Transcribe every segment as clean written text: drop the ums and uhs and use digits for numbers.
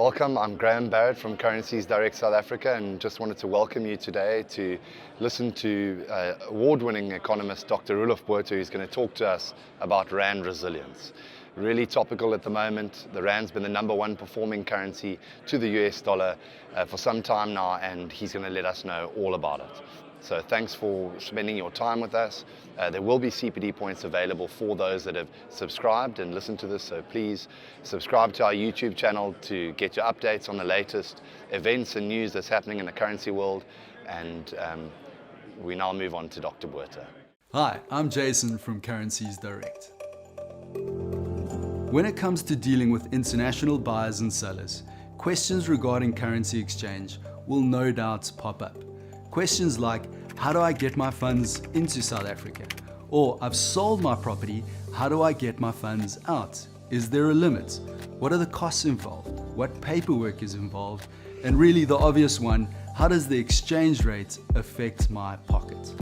Welcome, I'm Graham Barrett from Currencies Direct South Africa, and just wanted to welcome you today to listen to award-winning economist Dr. Botha, who's going to talk to us about Rand resilience. Really topical at the moment. The Rand's been the #1 performing currency to the US dollar for some time now, and he's going to let us know all about it. So thanks for spending your time with us. There will be CPD points available for those that have subscribed and listened to this, so please subscribe to our YouTube channel to get your updates on the latest events and news that's happening in the currency world. And we now move on to Dr. Botha. Hi, I'm Jason from Currencies Direct. When it comes to dealing with international buyers and sellers, questions regarding currency exchange will no doubt pop up. Questions like, how do I get my funds into South Africa? Or, I've sold my property, how do I get my funds out? Is there a limit? What are the costs involved? What paperwork is involved? And really the obvious one, how does the exchange rate affect my pocket?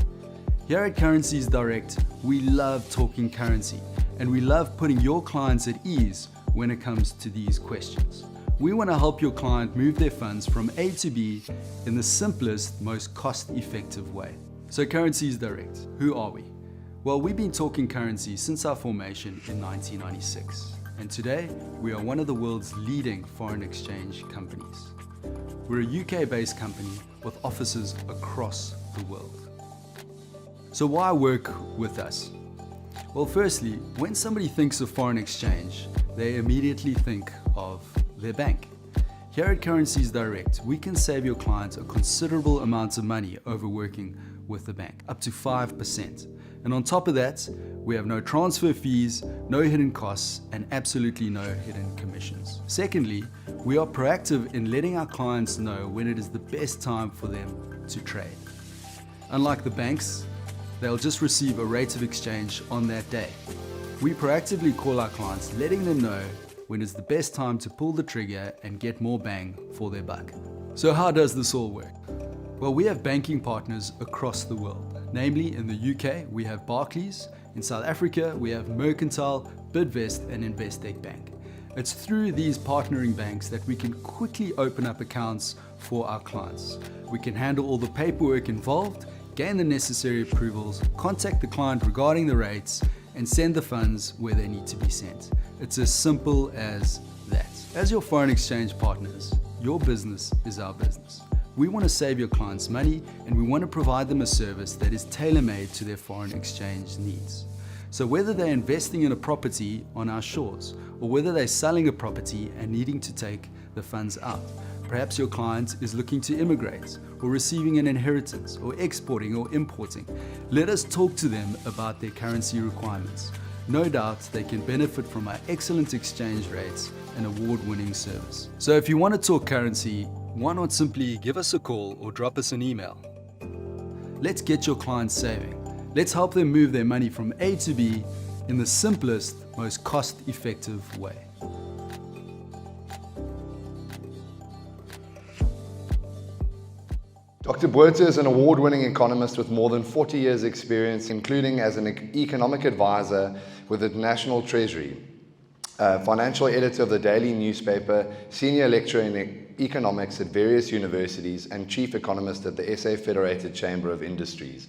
Here at Currencies Direct, we love talking currency, and we love putting your clients at ease when it comes to these questions. We want to help your client move their funds from A to B in the simplest, most cost-effective way. So Currencies Direct, who are we? Well, we've been talking currency since our formation in 1996. And today, we are one of the world's leading foreign exchange companies. We're a UK-based company with offices across the world. So why work with us? Well, firstly, when somebody thinks of foreign exchange, they immediately think of their bank. Here at Currencies Direct, we can save your clients a considerable amount of money over working with the bank, up to 5%. And on top of that, we have no transfer fees, no hidden costs, and absolutely no hidden commissions. Secondly, we are proactive in letting our clients know when it is the best time for them to trade. Unlike the banks, they'll just receive a rate of exchange on that day. We proactively call our clients, letting them know when it's the best time to pull the trigger and get more bang for their buck. So how does this all work? Well, we have banking partners across the world. Namely, in the UK, we have Barclays. In South Africa, we have Mercantile, Bidvest, and Investec Bank. It's through these partnering banks that we can quickly open up accounts for our clients. We can handle all the paperwork involved, gain the necessary approvals, contact the client regarding the rates, and send the funds where they need to be sent. It's as simple as that. As your foreign exchange partners, your business is our business. We want to save your clients money, and we want to provide them a service that is tailor-made to their foreign exchange needs. So whether they're investing in a property on our shores, or whether they're selling a property and needing to take the funds out, perhaps your client is looking to immigrate, or receiving an inheritance, or exporting or importing, let us talk to them about their currency requirements. No doubt they can benefit from our excellent exchange rates and award-winning service. So if you want to talk currency, why not simply give us a call or drop us an email? Let's get your clients saving. Let's help them move their money from A to B in the simplest, most cost-effective way. Dr. Botha is an award-winning economist with more than 40 years' experience, including as an economic advisor with the National Treasury, financial editor of the daily newspaper, senior lecturer in economics at various universities, and chief economist at the SA Federated Chamber of Industries.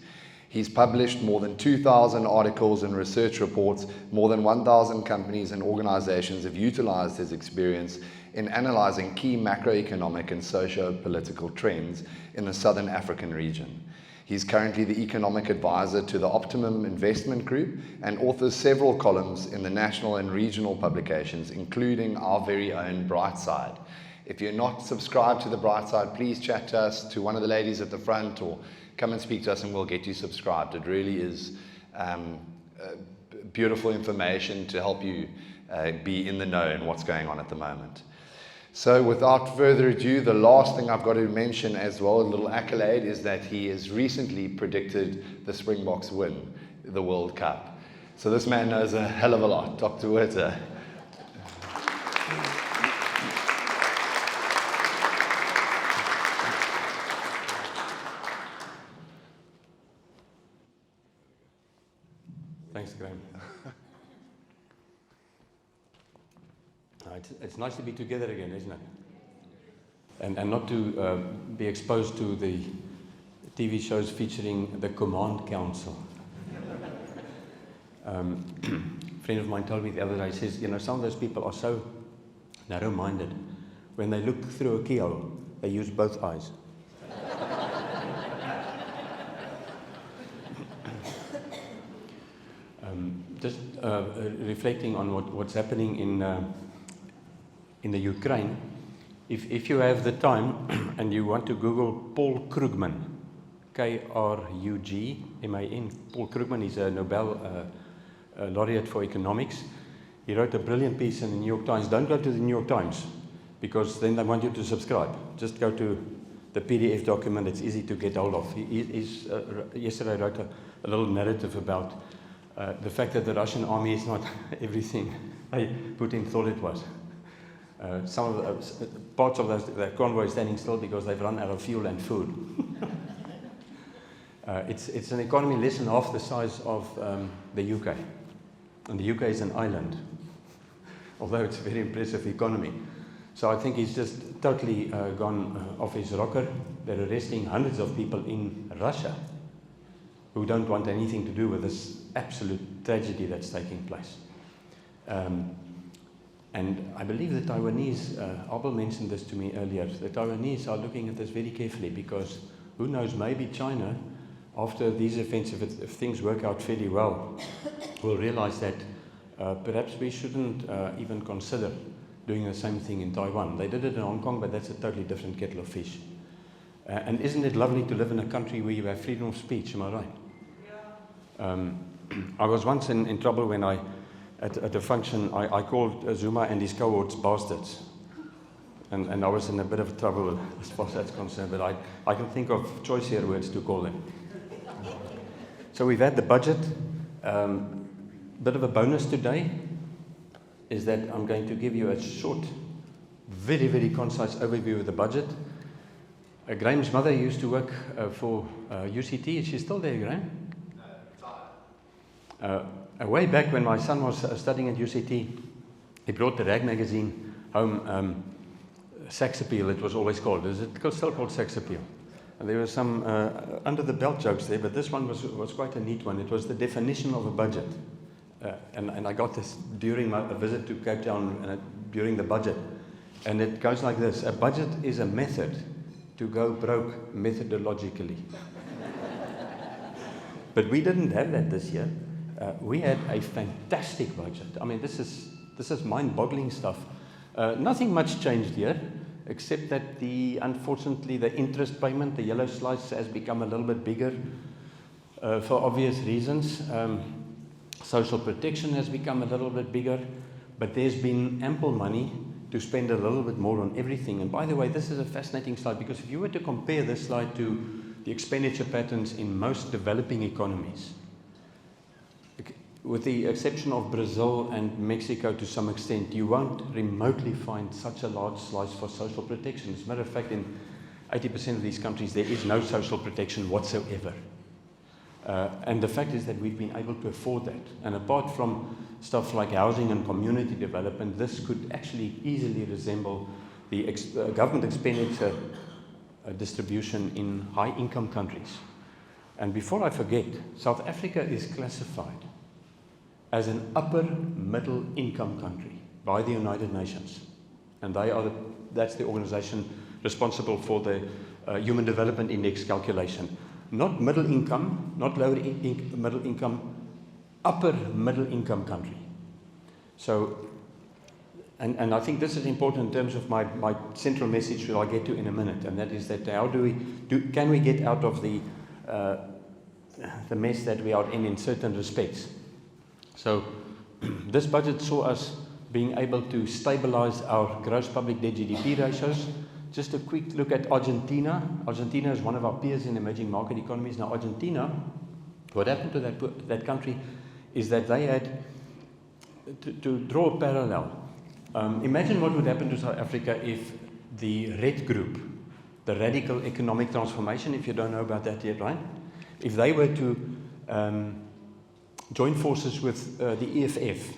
He's published more than 2,000 articles and research reports. More than 1,000 companies and organizations have utilized his experience in analyzing key macroeconomic and socio-political trends in the Southern African region. He's currently the economic advisor to the Optimum Investment Group and authors several columns in the national and regional publications, including our very own Brightside. If you're not subscribed to the Brightside, please chat to us, to one of the ladies at the front, or come and speak to us and we'll get you subscribed. It really is beautiful information to help you be in the know in what's going on at the moment. So without further ado, the last thing I've got to mention as well, a little accolade, is that he has recently predicted the Springboks win the World Cup. So this man knows a hell of a lot. Dr. Botha. Thanks, Graham. It's nice to be together again, isn't it? and not to be exposed to the TV shows featuring the Command Council. A friend of mine told me the other day, he says, you know, some of those people are so narrow-minded. When they look through a keyhole, they use both eyes. Just reflecting on what's happening in the Ukraine, if you have the time and you want to Google Paul Krugman, Krugman, Paul Krugman is a Nobel laureate for economics. He wrote a brilliant piece in the New York Times. Don't go to the New York Times, because then they want you to subscribe. Just go to the PDF document. It's easy to get hold of. Yesterday wrote a little narrative about the fact that the Russian army is not everything Putin thought it was. Some of the parts of the convoy is standing still because they've run out of fuel and food. It's an economy less than half the size of the UK. And the UK is an island, although it's a very impressive economy. So I think he's just totally gone off his rocker. They're arresting hundreds of people in Russia who don't want anything to do with this absolute tragedy that's taking place. And I believe the Taiwanese, Abel mentioned this to me earlier, the Taiwanese are looking at this very carefully, because who knows, maybe China, after these events, if things work out fairly well, will realize that perhaps we shouldn't even consider doing the same thing in Taiwan. They did it in Hong Kong, but that's a totally different kettle of fish. And isn't it lovely to live in a country where you have freedom of speech, am I right? Yeah. I was once in trouble when at a function, I called Zuma and his cohorts bastards. And I was in a bit of trouble as far as that's concerned, but I can think of choicier words to call them. So we've had the budget. Bit of a bonus today is that I'm going to give you a short, very, very concise overview of the budget. Graham's mother used to work for UCT. Is she still there, Graham? Way back when my son was studying at UCT, he brought the rag magazine home, Sex Appeal it was always called. Is it still called Sex Appeal? And there were some under the belt jokes there, but this one was quite a neat one. It was the definition of a budget. And I got this during my visit to Cape Town during the budget. And it goes like this: a budget is a method to go broke methodologically. But we didn't have that this year. We had a fantastic budget. I mean, this is mind-boggling stuff. Nothing much changed here, except that unfortunately the interest payment, the yellow slice, has become a little bit bigger for obvious reasons. Social protection has become a little bit bigger, but there's been ample money to spend a little bit more on everything. And by the way, this is a fascinating slide, because if you were to compare this slide to the expenditure patterns in most developing economies, with the exception of Brazil and Mexico to some extent, you won't remotely find such a large slice for social protection. As a matter of fact, in 80% of these countries, there is no social protection whatsoever. And the fact is that we've been able to afford that. And apart from stuff like housing and community development, this could actually easily resemble the government expenditure distribution in high-income countries. And before I forget, South Africa is classified as an upper middle income country by the United Nations. And that's the organization responsible for the Human Development Index calculation. Not middle income, not lower middle income, upper middle income country. So, and I think this is important in terms of my central message that I'll get to in a minute, and that is that how can we get out of the mess that we are in certain respects. So this budget saw us being able to stabilize our gross public debt GDP ratios. Just a quick look at Argentina. Argentina is one of our peers in emerging market economies. Now Argentina, what happened to that country is that they had, to draw a parallel, imagine what would happen to South Africa if the Red Group, the Radical Economic Transformation, if you don't know about that yet, right? If they were to join forces with the EFF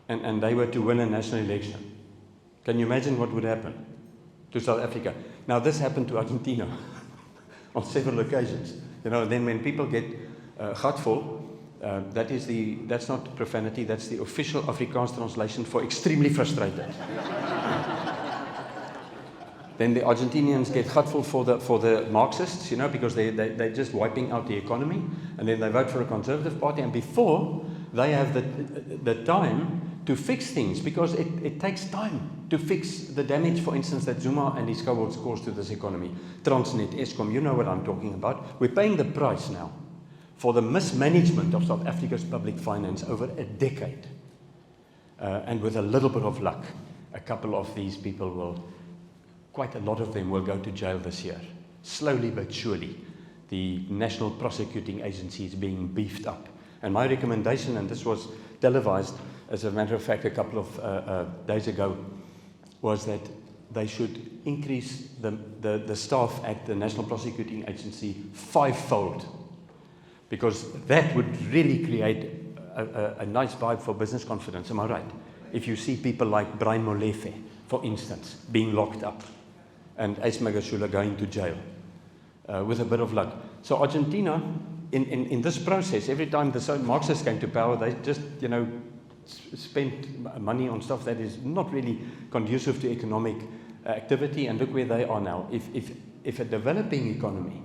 and they were to win a national election, can you imagine what would happen? to South Africa. Now, this happened to Argentina on several occasions. Then when people get gatvol, that's not profanity, that's the official Afrikaans translation for extremely frustrated. Then the Argentinians get gatvol for the Marxists, because they're just wiping out the economy, and then they vote for a conservative party, and before they have the time to fix things, because it takes time to fix the damage, for instance, that Zuma and his cohorts caused to this economy. Transnet, Eskom, you know what I'm talking about. We're paying the price now for the mismanagement of South Africa's public finance over a decade. And with a little bit of luck, a couple of these people quite a lot of them will go to jail this year. Slowly but surely, the National Prosecuting Agency is being beefed up. And my recommendation, and this was televised, as a matter of fact, a couple of days ago, was that they should increase the staff at the National Prosecuting Agency 5-fold, because that would really create a nice vibe for business confidence. Am I right? If you see people like Brian Molefe, for instance, being locked up, and Ace Magashula going to jail, with a bit of luck. So Argentina, in this process, every time the Marxists came to power, they just, spent money on stuff that is not really conducive to economic activity, and look where they are now. If a developing economy,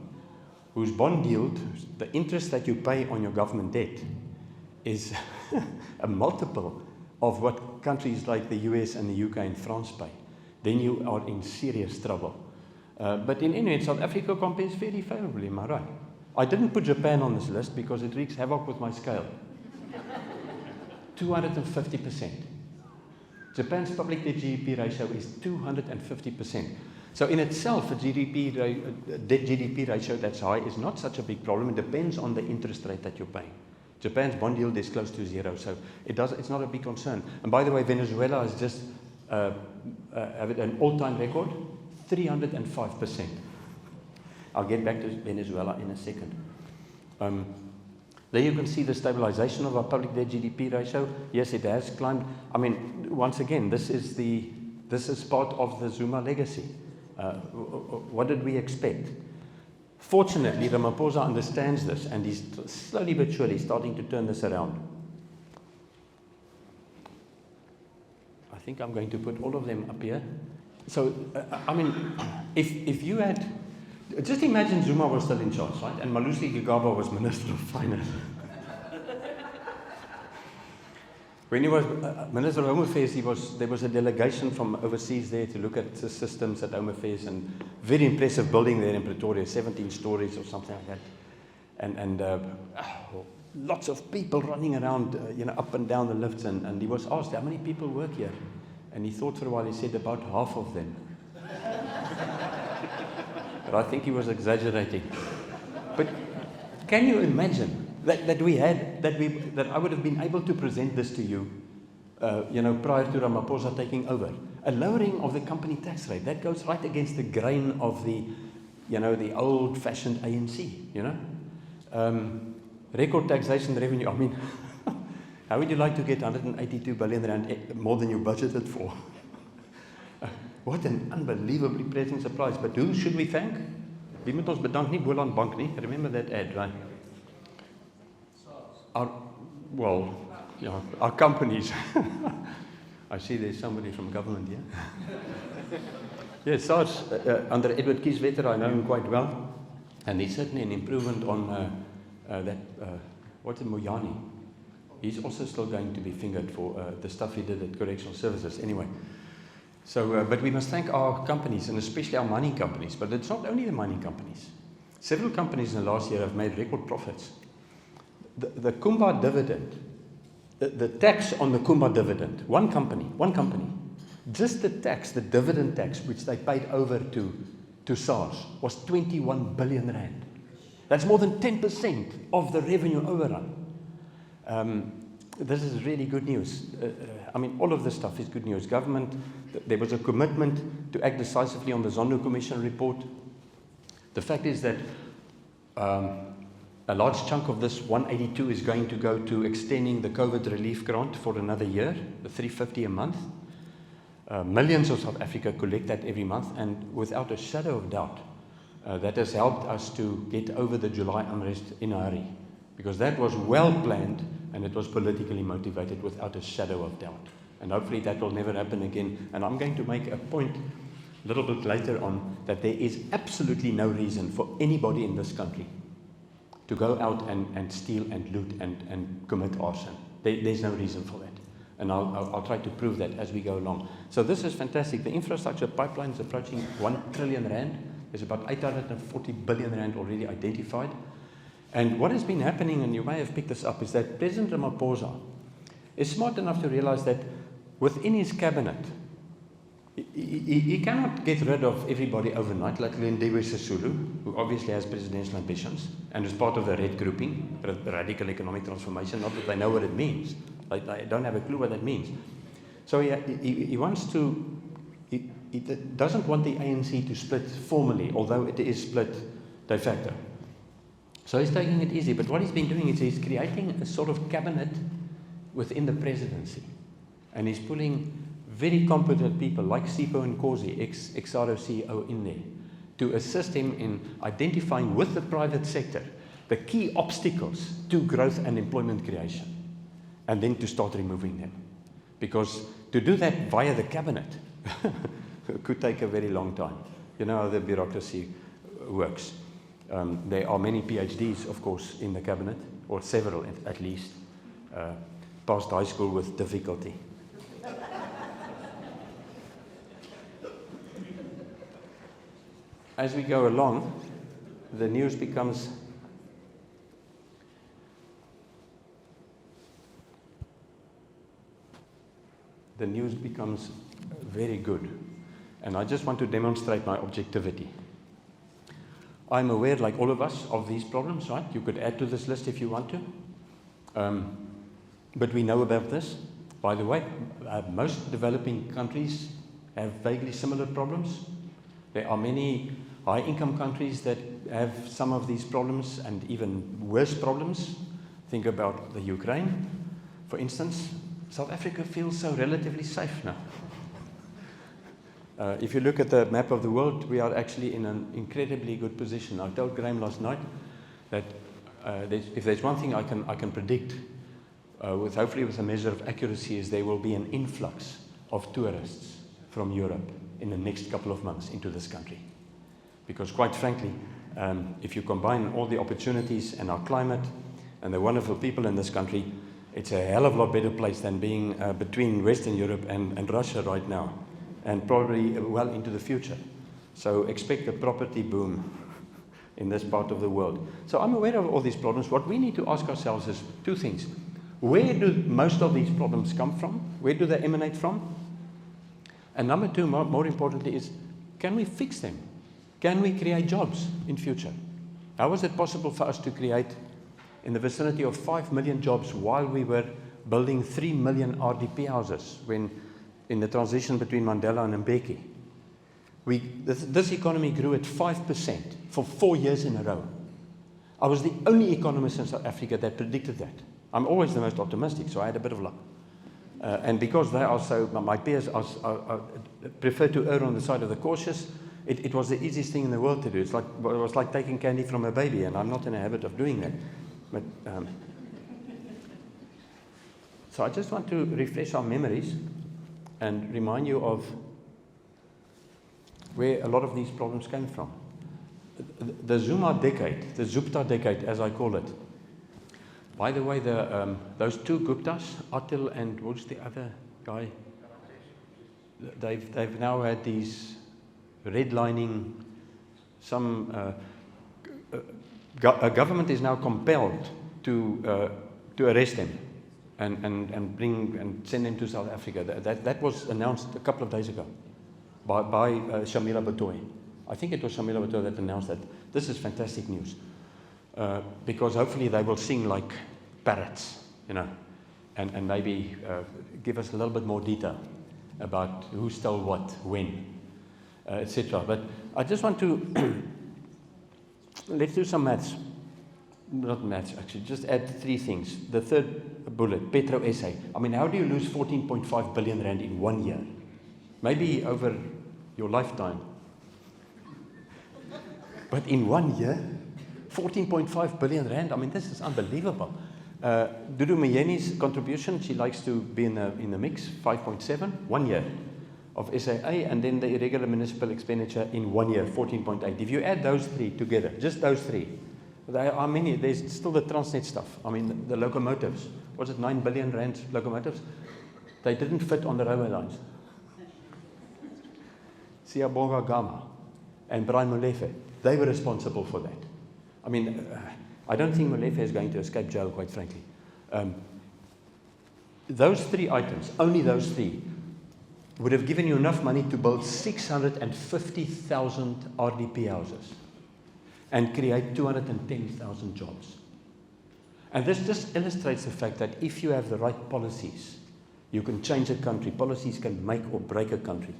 whose bond yield, the interest that you pay on your government debt, is a multiple of what countries like the US and the UK and France pay, then you are in serious trouble. But in any way, South Africa compares very favorably, am I right? I didn't put Japan on this list because it wreaks havoc with my scale. 250%. Japan's public debt GDP ratio is 250%. So in itself, a debt GDP ratio that's high is not such a big problem. It depends on the interest rate that you're paying. Japan's bond yield is close to zero, so it's not a big concern. And by the way, Venezuela has just have an all-time record, 305%. I'll get back to Venezuela in a second. There you can see the stabilization of our public debt GDP ratio. Yes, it has climbed. I mean, once again, this is part of the Zuma legacy. What did we expect? Fortunately, Ramaphosa understands this, and he's slowly but surely starting to turn this around. I think I'm going to put all of them up here. So, I mean, if you had... Just imagine Zuma was still in charge, right? And Malusi Gigaba was Minister of Finance. When he was Minister of Home Affairs, there was a delegation from overseas there to look at the systems at Home Affairs, and very impressive building there in Pretoria, 17 stories or something like that. And lots of people running around, up and down the lifts. And he was asked, how many people work here? And he thought for a while, he said about half of them. But I think he was exaggerating. But can you imagine that I would have been able to present this to you, prior to Ramaphosa taking over? A lowering of the company tax rate, that goes right against the grain of the old-fashioned ANC, Record taxation revenue, I mean, how would you like to get 182 billion rand more than you budgeted for? What an unbelievably pleasant surprise. But who should we thank? Wie moet ons bedank nie? Boland Bank nie. Remember that ad, right? Our companies. I see there's somebody from government here. Yes, SARS, under Edward Kieswetter, I know him quite well. And he's certainly an improvement on Moyani. He's also still going to be fingered for the stuff he did at Correctional Services. Anyway. So, but we must thank our companies, and especially our mining companies. But it's not only the mining companies. Several companies in the last year have made record profits. The Kumba dividend, the tax on the Kumba dividend, one company, just the dividend tax, which they paid over to SARS, was 21 billion rand. That's more than 10% of the revenue overrun. This is really good news. All of this stuff is good news. Government, there was a commitment to act decisively on the Zondo Commission report. The fact is that a large chunk of this 182 is going to go to extending the COVID relief grant for another year, the 350 a month. Millions of South Africa collect that every month, and without a shadow of doubt, that has helped us to get over the July unrest in a hurry, because that was well planned and it was politically motivated without a shadow of doubt. And hopefully that will never happen again. And I'm going to make a point a little bit later on that there is absolutely no reason for anybody in this country to go out and steal and loot and commit arson. There's no reason for that. And I'll try to prove that as we go along. So this is fantastic. The infrastructure pipeline is approaching 1 trillion rand. There's about 840 billion rand already identified. And what has been happening, and you may have picked this up, is that President Ramaphosa is smart enough to realize that within his cabinet, he cannot get rid of everybody overnight, like Lindiwe Sisulu, who obviously has presidential ambitions and is part of the red grouping, radical economic transformation, not that they know what it means. They don't have a clue what that means. So he wants to, he doesn't want the ANC to split formally, although it is split de facto. So he's taking it easy, but what he's been doing is he's creating a sort of cabinet within the presidency. And he's pulling very competent people like Sipho Nkosi, ex-SARO CEO, in there to assist him in identifying with the private sector the key obstacles to growth and employment creation, and then to start removing them. Because to do that via the cabinet could take a very long time. You know how the bureaucracy works. There are many PhDs, of course, in the cabinet, or several at least, passed high school with difficulty. As we go along, the news becomes very good. And I just want to demonstrate my objectivity. I'm aware, like all of us, of these problems, right? You could add to this list if you want to. But we know about this. By the way, most developing countries have vaguely similar problems. There are many high-income countries that have some of these problems and even worse problems. Think about the Ukraine, for instance. South Africa feels so relatively safe now. If you look at the map of the world, we are actually in an incredibly good position. I told Graham last night that if there's one thing I can predict, hopefully with a measure of accuracy, is there will be an influx of tourists from Europe in the next couple of months into this country. Because quite frankly, if you combine all the opportunities and our climate and the wonderful people in this country, it's a hell of a lot better place than being between Western Europe and Russia right now, and probably well into the future. So expect a property boom in this part of the world. So I'm aware of all these problems. What we need to ask ourselves is two things. Where do most of these problems come from? Where do they emanate from? And number two, more importantly, is can we fix them? Can we create jobs in future? How was it possible for us to create in the vicinity of 5 million jobs while we were building 3 million RDP houses when in the transition between Mandela and Mbeki? This economy grew at 5% for 4 years in a row. I was the only economist in South Africa that predicted that. I'm always the most optimistic, so I had a bit of luck. And because they are so, my peers prefer to err on the side of the cautious, it was the easiest thing in the world to do. It was like taking candy from a baby, and I'm not in a habit of doing that. But, so I just want to refresh our memories and remind you of where a lot of these problems came from. The Zuma decade, the Zupta decade, as I call it. By the way, those two Guptas, Atil and what's the other guy? They've now had these redlining. A government is now compelled to arrest them and bring and send them to South Africa. That was announced a couple of days ago by Shamila Botha. I think it was Shamila Botha that announced that. This is fantastic news. Because hopefully they will sing like parrots, you know, and maybe give us a little bit more detail about who stole what, when, etc. But I just want to, let's do some maths. Not maths, actually, just add three things. The third bullet, Petro SA. I mean, how do you lose 14.5 billion rand in 1 year? maybe over your lifetime. But in 1 year, 14.5 billion rand, I mean, this is unbelievable. Dudu Mayeni's contribution, she likes to be in the mix, 5.7, 1 year of SAA, and then the irregular municipal expenditure in 1 year, 14.8. If you add those three together, just those three, there are many, there's still the Transnet stuff. I mean, the locomotives, was it 9 billion rand locomotives? They didn't fit on the railway lines. Siyabonga Gama and Brian Molefe, they were responsible for that. I mean, I don't think Molefe is going to escape jail, quite frankly. Those three items, only those three, would have given you enough money to build 650,000 RDP houses and create 210,000 jobs. And this just illustrates the fact that if you have the right policies, you can change a country. Policies can make or break a country.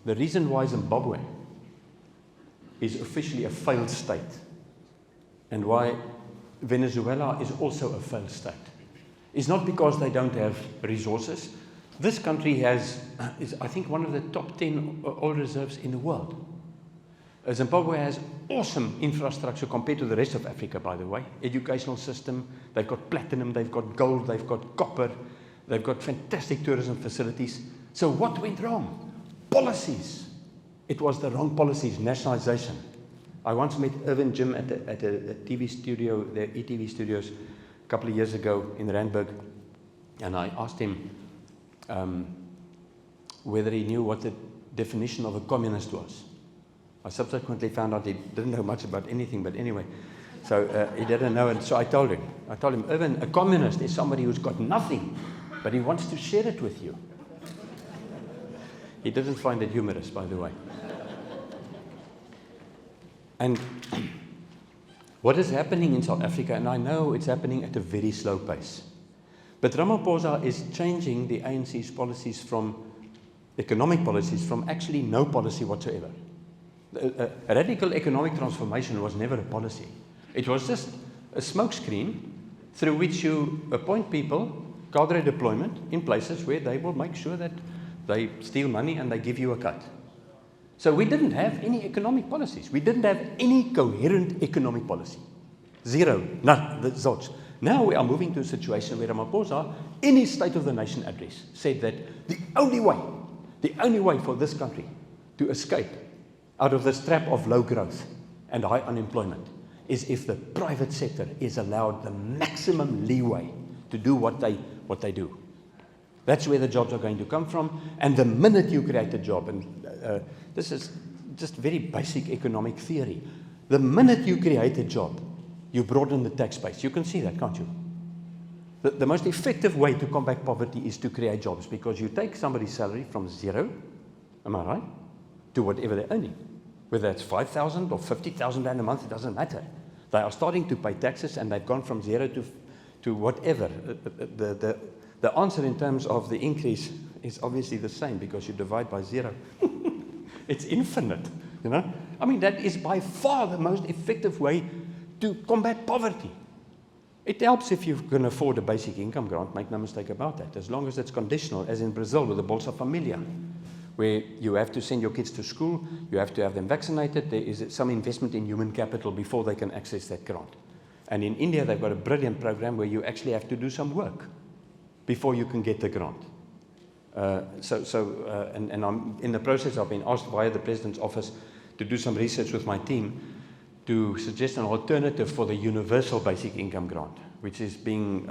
The reason why Zimbabwe is officially a failed state and why Venezuela is also a failed state is not because they don't have resources. This country is, I think, one of the top 10 oil reserves in the world. Zimbabwe has awesome infrastructure compared to the rest of Africa, by the way. Educational system, they've got platinum, they've got gold, they've got copper, they've got fantastic tourism facilities. So what went wrong? Policies. It was the wrong policies, nationalization. I once met Irvin Jim at a TV studio, the ETV studios, a couple of years ago in Randburg, and I asked him whether he knew what the definition of a communist was. I subsequently found out he didn't know much about anything, but anyway, so he didn't know, and so I told him, Irvin, a communist is somebody who's got nothing, but he wants to share it with you. He didn't find it humorous, by the way. And what is happening in South Africa, and I know it's happening at a very slow pace, but Ramaphosa is changing the ANC's policies from economic policies from actually no policy whatsoever. A radical economic transformation was never a policy. It was just a smokescreen through which you appoint people, cadre deployment, in places where they will make sure that they steal money and they give you a cut. So we didn't have any economic policies. We didn't have any coherent economic policy. Zero. None. The zilch. Now we are moving to a situation where Ramaphosa, in his State of the Nation address, said that the only way for this country to escape out of this trap of low growth and high unemployment is if the private sector is allowed the maximum leeway to do what they do. That's where the jobs are going to come from. And the minute you create a job, and this is just very basic economic theory, the minute you create a job, you broaden the tax base. You can see that, can't you? The most effective way to combat poverty is to create jobs, because you take somebody's salary from zero, am I right, to whatever they're earning. Whether it's 5,000 or 50,000 rand a month, it doesn't matter. They are starting to pay taxes and they've gone from zero to whatever. The answer in terms of the increase is obviously the same, because you divide by zero. It's infinite, you know. I mean, that is by far the most effective way to combat poverty. It helps if you can afford a basic income grant, make no mistake about that, as long as it's conditional, as in Brazil with the Bolsa Familia, where you have to send your kids to school, you have to have them vaccinated, there is some investment in human capital before they can access that grant. And in India, they've got a brilliant program where you actually have to do some work before you can get the grant. And I'm in the process, I've been asked via the President's office to do some research with my team to suggest an alternative for the universal basic income grant, which is being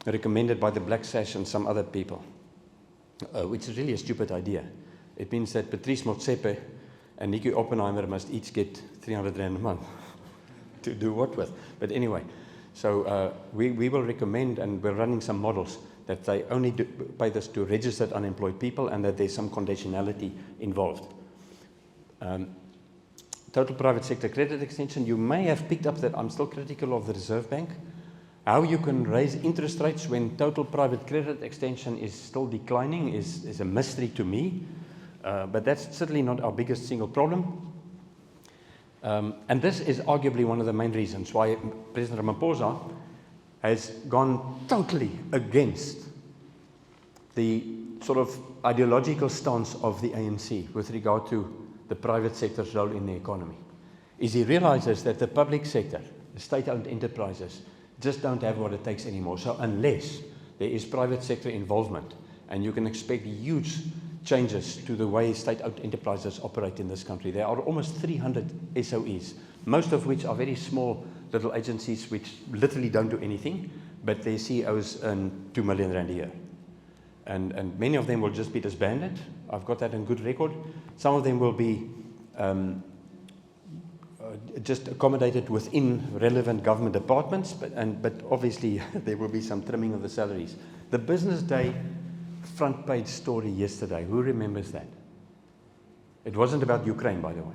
recommended by the Black Sash and some other people, which is really a stupid idea. It means that Patrice Motsepe and Nikki Oppenheimer must each get 300 rand a month to do what with? But anyway, so we will recommend, and we're running some models, that they only pay this to registered unemployed people and that there's some conditionality involved. Total private sector credit extension, you may have picked up that I'm still critical of the Reserve Bank. How you can raise interest rates when total private credit extension is still declining is a mystery to me, but that's certainly not our biggest single problem. And this is arguably one of the main reasons why President Ramaphosa has gone totally against the sort of ideological stance of the ANC with regard to the private sector's role in the economy is he realizes that the public sector, the state-owned enterprises, just don't have what it takes anymore. So unless there is private sector involvement, and you can expect huge changes to the way state-owned enterprises operate in this country. There are almost 300 SOEs, most of which are very small little agencies which literally don't do anything, but their CEOs earn 2 million rand a year. And many of them will just be disbanded. I've got that in good record. Some of them will be just accommodated within relevant government departments, but obviously there will be some trimming of the salaries. The Business Day front page story yesterday, who remembers that? It wasn't about Ukraine, by the way.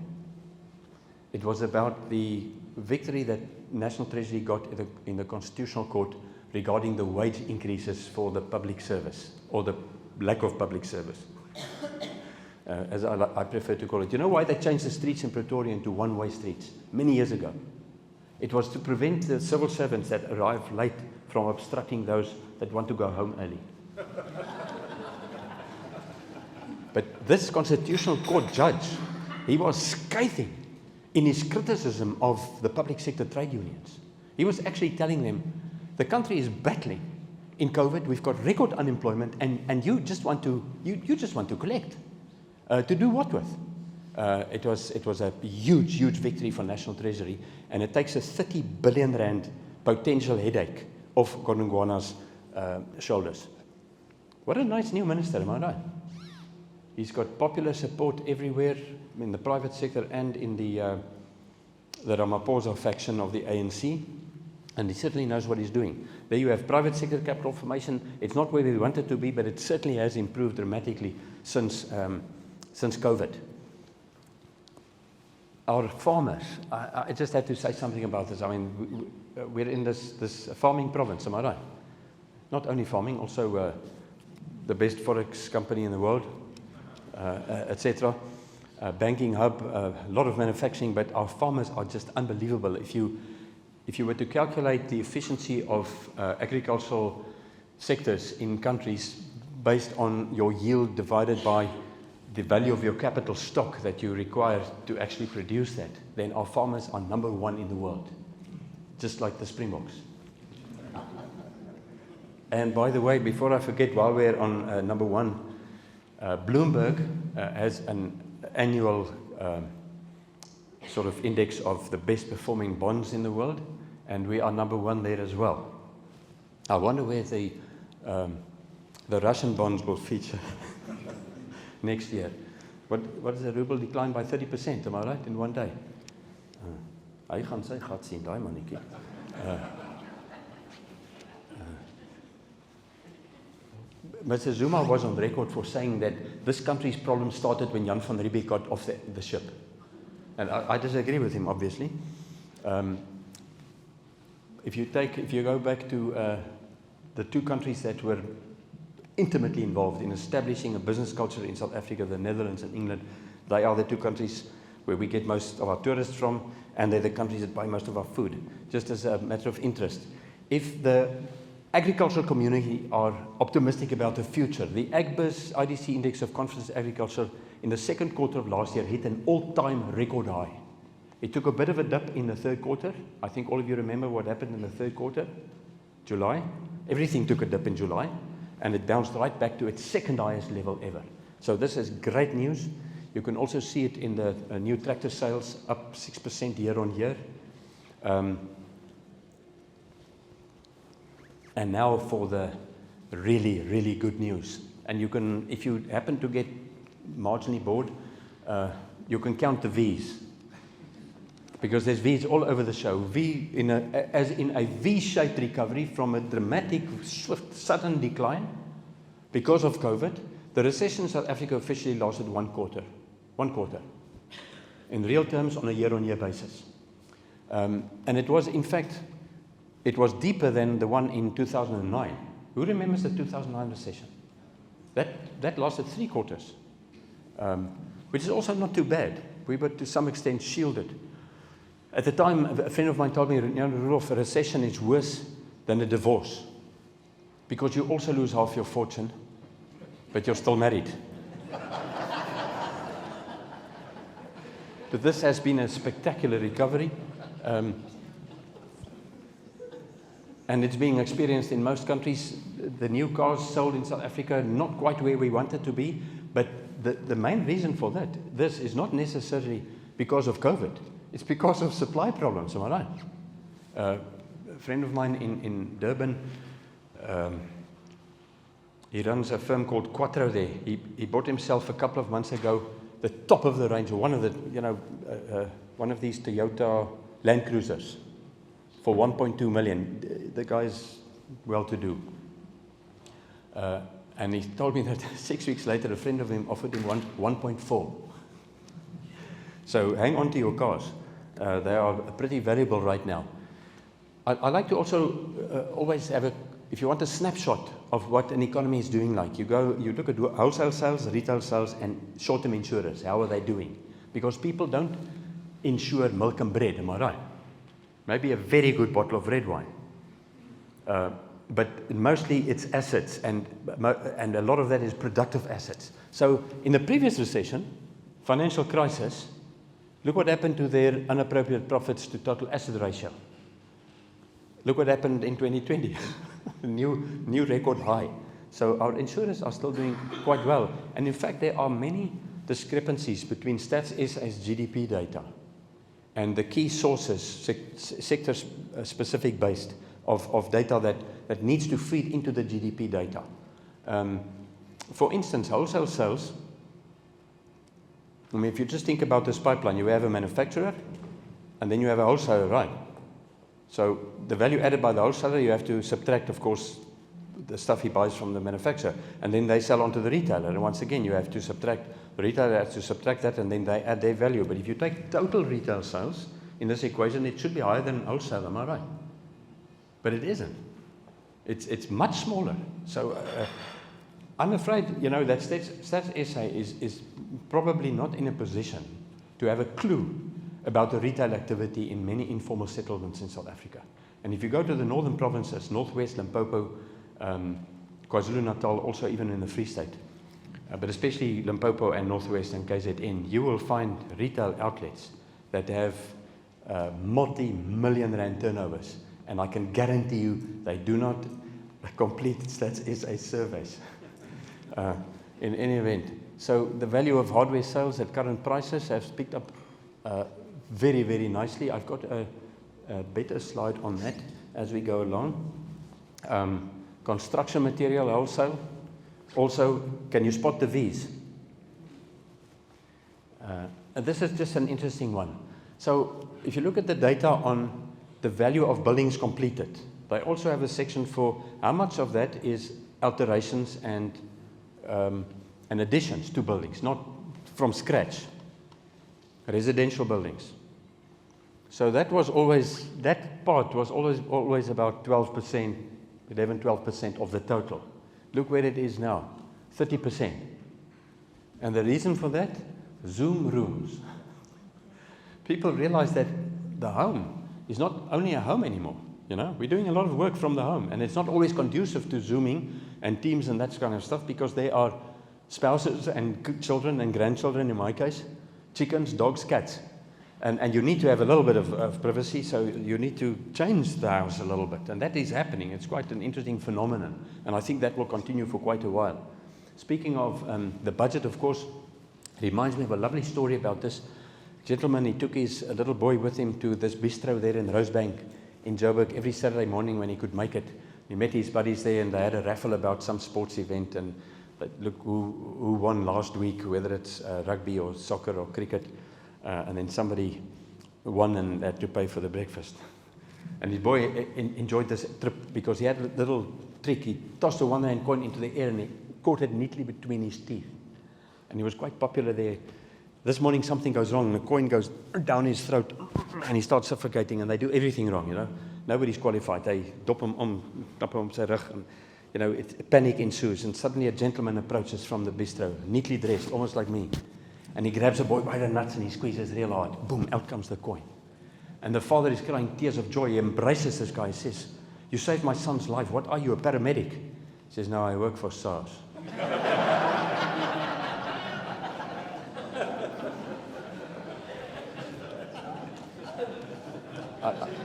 It was about the victory that National Treasury got in the Constitutional Court regarding the wage increases for the public service, or the lack of public service, as I prefer to call it. You know why they changed the streets in Pretoria into one-way streets many years ago? It was to prevent the civil servants that arrive late from obstructing those that want to go home early. But this Constitutional Court judge, he was scathing in his criticism of the public sector trade unions. He was actually telling them, the country is battling in COVID, we've got record unemployment, and you just want to collect. To do what with? It was a huge victory for National Treasury, and it takes a 30 billion rand potential headache off Godongwana's shoulders. What a nice new minister, am I right? He's got popular support everywhere in the private sector and in the Ramaphosa faction of the ANC, and he certainly knows what he's doing. There you have private sector capital formation. It's not where we want it to be, but it certainly has improved dramatically since COVID. Our farmers, I just had to say something about this. I mean, we're in this farming province, am I right? Not only farming, also the best forex company in the world, etc. Banking hub, a lot of manufacturing, but our farmers are just unbelievable. If you were to calculate the efficiency of agricultural sectors in countries based on your yield divided by the value of your capital stock that you require to actually produce that, then our farmers are #1 in the world, just like the Springboks. And by the way, before I forget, while we're on #1, Bloomberg has an annual sort of index of the best performing bonds in the world, and we are #1 there as well. I wonder where the Russian bonds will feature next year. What is the ruble decline by 30%, am I right, in one day? Hy gaan sy gat sien, daai mannetjie. Mr. Zuma was on record for saying that this country's problem started when Jan van Riebeeck got off the ship. And I disagree with him, obviously. If you go back to the two countries that were intimately involved in establishing a business culture in South Africa, the Netherlands and England, they are the two countries where we get most of our tourists from, and they're the countries that buy most of our food, just as a matter of interest. If the agricultural community are optimistic about the future, the AgBiz IDC Index of Confidence in Agriculture in the second quarter of last year hit an all-time record high. It took a bit of a dip in the third quarter. I think all of you remember what happened in the third quarter, July. Everything took a dip in July, and it bounced right back to its second highest level ever. So this is great news. You can also see it in the new tractor sales, up 6% year on year. And now for the really, really good news. And you can, if you happen to get marginally bored, you can count the V's. Because there's V's all over the show. As in a V-shaped recovery from a dramatic, swift, sudden decline because of COVID. The recession in South Africa officially lasted 1 quarter. 1 quarter. In real terms, on a year-on-year basis. And it was, in fact, it was deeper than the one in 2009. Who remembers the 2009 recession? That lasted 3 quarters, which is also not too bad. We were to some extent shielded. At the time, a friend of mine told me, Rudolph, a recession is worse than a divorce, because you also lose half your fortune, but you're still married. But this has been a spectacular recovery. And it's being experienced in most countries. The new cars sold in South Africa, not quite where we wanted to be, but the main reason for this is not necessarily because of COVID. It's because of supply problems, am I right? A friend of mine in Durban, he runs a firm called Quattro there. He bought himself a couple of months ago the top of the range, one of these Toyota Land Cruisers for 1.2 million. The guy's well-to-do. And he told me that 6 weeks later, a friend of him offered him 1.4. So hang on to your cars. They are pretty valuable right now. I like to also always have if you want a snapshot of what an economy is doing like, you look at wholesale sales, retail sales, and short-term insurers. How are they doing? Because people don't insure milk and bread, am I right? Maybe a very good bottle of red wine. But mostly it's assets, and a lot of that is productive assets. So in the previous recession, financial crisis, look what happened to their unappropriated profits to total asset ratio. Look what happened in 2020, new record high. So our insurers are still doing quite well. And in fact, there are many discrepancies between Stats SA's GDP data and the key sources, sector-specific based, of data that needs to feed into the GDP data. For instance, wholesale sales, I mean, if you just think about this pipeline, you have a manufacturer, and then you have a wholesaler, right? So the value added by the wholesaler, you have to subtract, of course, the stuff he buys from the manufacturer, and then they sell on to the retailer. And once again, you have to subtract, the retailer has to subtract that, and then they add their value. But if you take total retail sales in this equation, it should be higher than wholesale, am I right? But it isn't. It's much smaller. So I'm afraid, that Stats SA is probably not in a position to have a clue about the retail activity in many informal settlements in South Africa. And if you go to the northern provinces, Northwest, Limpopo, KwaZulu-Natal, also even in the Free State, but especially Limpopo and Northwest and KZN, you will find retail outlets that have multi-million rand turnovers. And I can guarantee you they do not complete Stats SA surveys in any event. So the value of hardware sales at current prices has picked up very, very nicely. I've got a better slide on that as we go along. Construction material wholesale. Also, can you spot the V's? This is just an interesting one. So if you look at the data on the value of buildings completed, they also have a section for how much of that is alterations and additions to buildings, not from scratch, residential buildings. So that part was always about 12%, 11, 12% of the total. Look where it is now, 30%. And the reason for that? Zoom rooms. People realize that the home is not only a home anymore. We're doing a lot of work from the home, and it's not always conducive to Zooming and Teams and that kind of stuff, because there are spouses and children and grandchildren, in my case, chickens, dogs, cats. And you need to have a little bit of privacy, so you need to change the house a little bit. And that is happening. It's quite an interesting phenomenon. And I think that will continue for quite a while. Speaking of the budget, of course, reminds me of a lovely story about this gentleman. He took his little boy with him to this bistro there in Rosebank in Joburg every Saturday morning when he could make it. He met his buddies there, and they had a raffle about some sports event. And look who won last week, whether it's rugby or soccer or cricket. And then somebody won and had to pay for the breakfast. And his boy enjoyed this trip because he had a little trick. He tossed a 1 rand coin into the air and he caught it neatly between his teeth. And he was quite popular there. This morning something goes wrong, and the coin goes down his throat, and he starts suffocating, and they do everything wrong, Nobody's qualified. They dop him sy rug, and panic ensues. And suddenly a gentleman approaches from the bistro, neatly dressed, almost like me. And he grabs the boy by the nuts and he squeezes real hard. Boom, out comes the coin. And the father is crying tears of joy. He embraces this guy. He says, "You saved my son's life. What are you, a paramedic?" He says, "No, I work for SARS."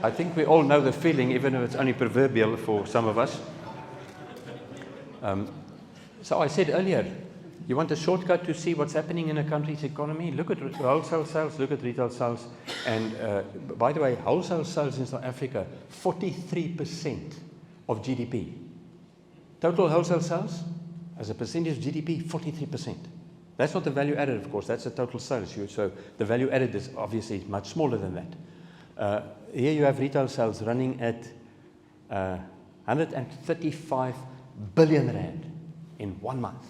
I think we all know the feeling, even if it's only proverbial for some of us. So I said earlier, you want a shortcut to see what's happening in a country's economy? Look at wholesale sales, look at retail sales. And by the way, wholesale sales in South Africa, 43% of GDP. Total wholesale sales, as a percentage of GDP, 43%. That's not the value added, of course, that's the total sales. So the value added is obviously much smaller than that. Here you have retail sales running at 135 billion rand in 1 month.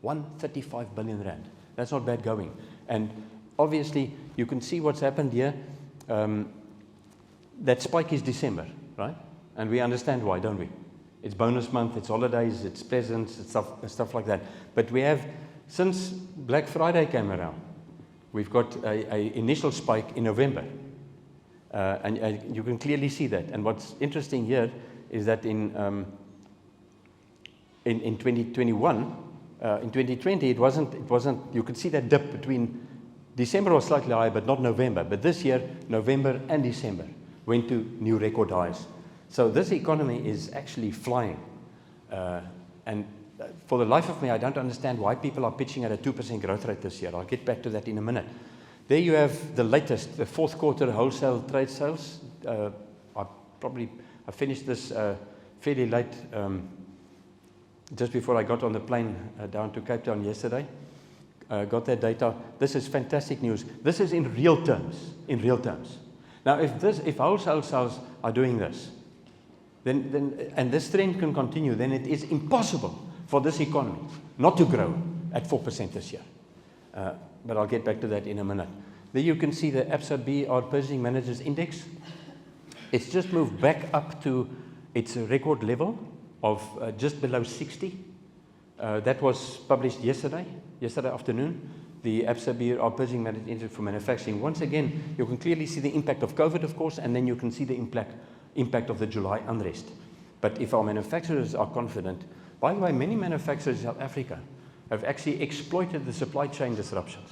135 billion rand. That's not bad going. And obviously, you can see what's happened here. That spike is December, right? And we understand why, don't we? It's bonus month, it's holidays, it's presents, it's stuff like that. But we have, since Black Friday came around, we've got an initial spike in November. And you can clearly see that. And what's interesting here is that in 2021, in 2020, it wasn't, you could see that dip between December was slightly higher, but not November. But this year, November and December went to new record highs. So this economy is actually flying. And for the life of me, I don't understand why people are pitching at a 2% growth rate this year. I'll get back to that in a minute. There you have the latest, the fourth quarter wholesale trade sales. I finished this fairly late, just before I got on the plane down to Cape Town yesterday. Got that data. This is fantastic news. This is in real terms. In real terms. Now, if wholesale sales are doing this, then and this trend can continue, then it is impossible for this economy not to grow at 4% this year. But I'll get back to that in a minute. There you can see the Absa BR Purchasing Managers Index. It's just moved back up to its record level of just below 60. That was published yesterday afternoon. The Absa BR Purchasing Managers Index for manufacturing. Once again, you can clearly see the impact of COVID, of course, and then you can see the impact of the July unrest. But if our manufacturers are confident, by the way, many manufacturers in South Africa have actually exploited the supply chain disruptions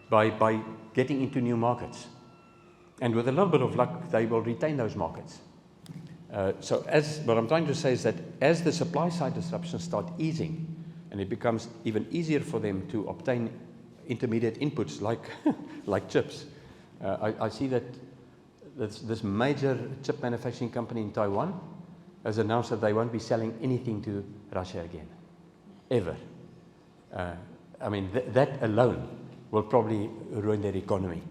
by getting into new markets. And with a little bit of luck, they will retain those markets. So what I'm trying to say is that as the supply side disruptions start easing, and it becomes even easier for them to obtain intermediate inputs like chips, I see that this major chip manufacturing company in Taiwan has announced that they won't be selling anything to Russia again, ever. I mean, that alone will probably ruin their economy.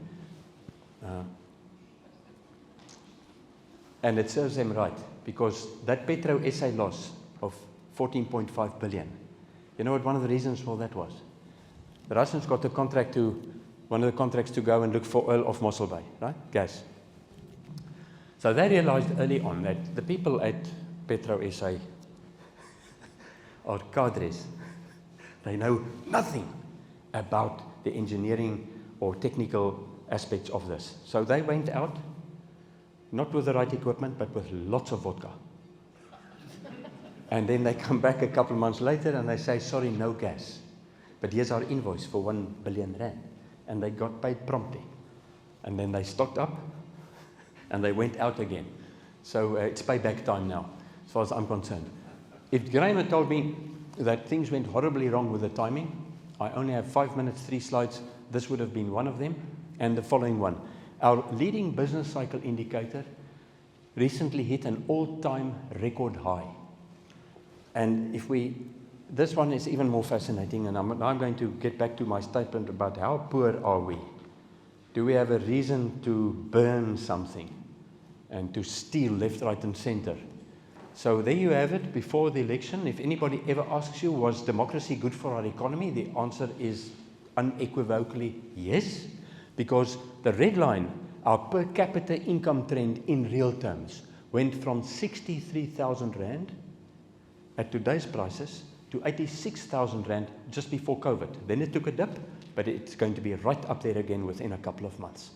And it serves them right, because that Petro SA loss of 14.5 billion, you know what one of the reasons for that was? The Russians got one of the contracts to go and look for oil off Mossel Bay, right? Gas. So they realized early on that the people at Petro SA are cadres. They know nothing about the engineering or technical aspects of this. So they went out, not with the right equipment, but with lots of vodka. And then they come back a couple of months later and they say, sorry, no gas. But here's our invoice for 1 billion rand. And they got paid promptly. And then they stocked up and they went out again. So it's payback time now, as far as I'm concerned. If Graham had told me that things went horribly wrong with the timing, I only have 5 minutes, 3 slides. This would have been one of them, and the following one. Our leading business cycle indicator recently hit an all-time record high. And this one is even more fascinating, and I'm going to get back to my statement about how poor are we. Do we have a reason to burn something and to steal left, right, and center? So there you have it before the election. If anybody ever asks you, was democracy good for our economy? The answer is unequivocally yes, because the red line, our per capita income trend in real terms, went from 63,000 Rand at today's prices to 86,000 Rand just before COVID. Then it took a dip, but it's going to be right up there again within a couple of months.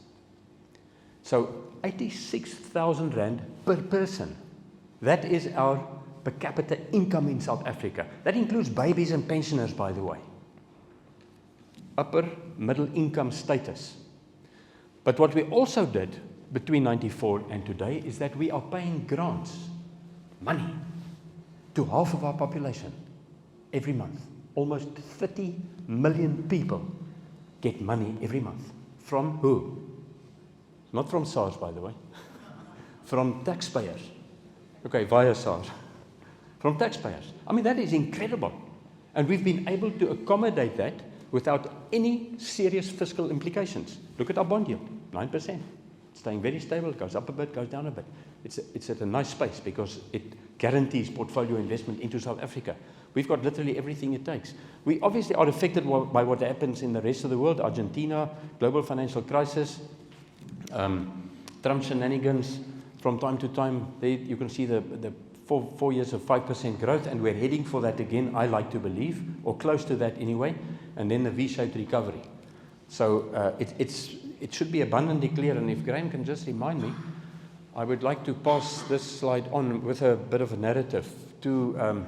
So 86,000 Rand per person. That is our per capita income in South Africa. That includes babies and pensioners, by the way. Upper middle income status. But what we also did between 94 and today is that we are paying grants, money, to half of our population every month. Almost 30 million people get money every month. From who? Not from SARS, by the way. From taxpayers. Okay, via SARS. From taxpayers. I mean, that is incredible. And we've been able to accommodate that without any serious fiscal implications. Look at our bond yield, 9%. Staying very stable, it goes up a bit, goes down a bit. It's at a nice space because it guarantees portfolio investment into South Africa. We've got literally everything it takes. We obviously are affected by what happens in the rest of the world, Argentina, global financial crisis, Trump shenanigans. From time to time, you can see the 4 years of 5% growth, and we're heading for that again, I like to believe, or close to that anyway, and then the V-shaped recovery. So it should be abundantly clear, and if Graham can just remind me, I would like to pass this slide on with a bit of a narrative to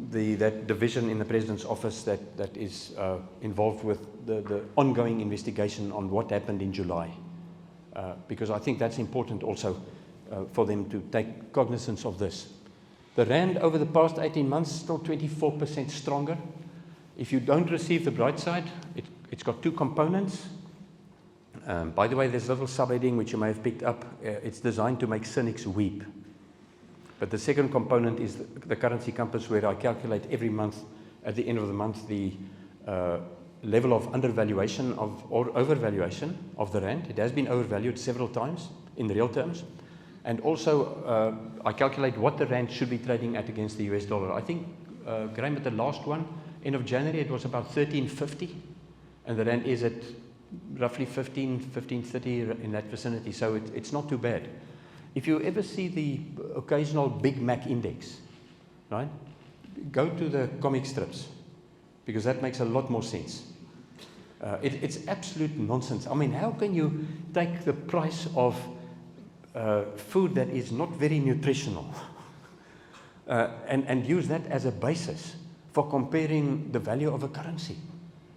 that division in the President's office that is involved with the ongoing investigation on what happened in July. Because I think that's important also for them to take cognizance of this. The Rand over the past 18 months is still 24% stronger. If you don't receive the bright side, it's got two components. By the way, there's a little subheading which you may have picked up. It's designed to make cynics weep. But the second component is the currency compass, where I calculate every month, at the end of the month, the level of undervaluation or overvaluation of the Rand. It has been overvalued several times in real terms. And also, I calculate what the Rand should be trading at against the US dollar. I think, Graham, at the last one, end of January, it was about 13.50, and the Rand is at roughly 15.30 in that vicinity, so it's not too bad. If you ever see the occasional Big Mac index, right, go to the comic strips, because that makes a lot more sense. It's absolute nonsense. I mean, how can you take the price of food that is not very nutritional and use that as a basis for comparing the value of a currency?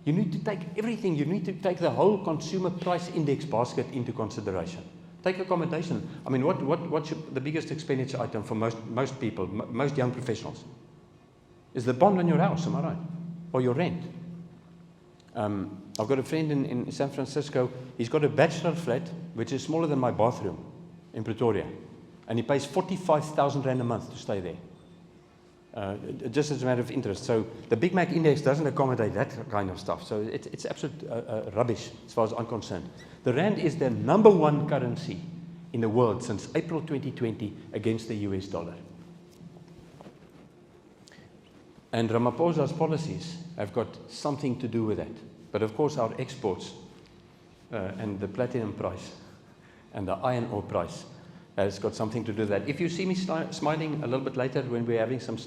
You need to take everything. You need to take the whole consumer price index basket into consideration. Take accommodation. I mean, what's the biggest expenditure item for most people, most young professionals? Is the bond on your house, am I right? Or your rent? I've got a friend in San Francisco. He's got a bachelor flat, which is smaller than my bathroom in Pretoria. And he pays 45,000 Rand a month to stay there. Just as a matter of interest. So the Big Mac index doesn't accommodate that kind of stuff. So it's absolute rubbish as far as I'm concerned. The Rand is the #1 currency in the world since April 2020 against the US dollar. And Ramaphosa's policies have got something to do with that. But of course our exports and the platinum price and the iron ore price has got something to do with that. If you see me smiling a little bit later when we're having some